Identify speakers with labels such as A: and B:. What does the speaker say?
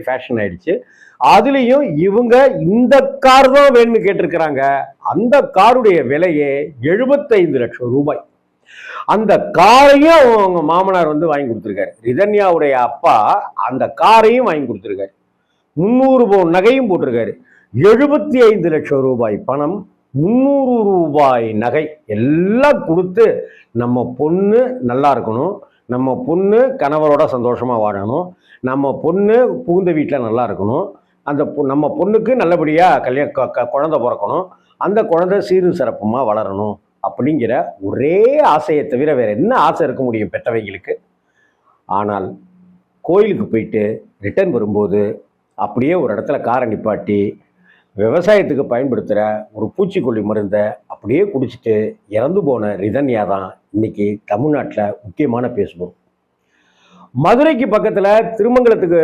A: Fashion ஆயிடுச்சு. அதுலேயும் இவங்க இந்த கார் தான் வேணும்னு கேட்டிருக்கிறாங்க. அந்த காருடைய விலையே 75 லட்சம் ரூபாய். அந்த காரையும் அவங்க மாமனார் வந்து வாங்கி கொடுத்துருக்காரு. ரிதன்யாவுடைய அப்பா அந்த காரையும் வாங்கி கொடுத்துருக்காரு. 300 பவுன் நகையும் போட்டிருக்காரு. 75 லட்சம் ரூபாய் பணம், 300 ரூபாய் நகை எல்லாம் கொடுத்து நம்ம பொண்ணு நல்லா இருக்கணும், நம்ம பொண்ணு கணவரோட சந்தோஷமா வாழணும், நம்ம பொண்ணு புகுந்த வீட்டில் நல்லா இருக்கணும், அந்த நம்ம பொண்ணுக்கு நல்லபடியாக குழந்தை பிறக்கணும், அந்த குழந்தை சீரும் சிறப்புமா வளரணும் அப்படிங்கிற ஒரே ஆசையை தவிர வேற என்ன ஆசை இருக்க முடியும் பெற்றவைங்களுக்கு? ஆனால் கோயிலுக்கு போயிட்டு ரிட்டர்ன் வரும்போது அப்படியே ஒரு இடத்துல காரை நிப்பாட்டி விவசாயத்துக்கு பயன்படுத்துகிற ஒரு பூச்சிக்கொல்லி மருந்தை அப்படியே குடிச்சிட்டு இறந்து போன ரிதன்யா தான் இன்னைக்கு தமிழ்நாட்டில் முக்கியமான பேசுவோம். மதுரைக்கு பக்கத்தில் திருமங்கலத்துக்கு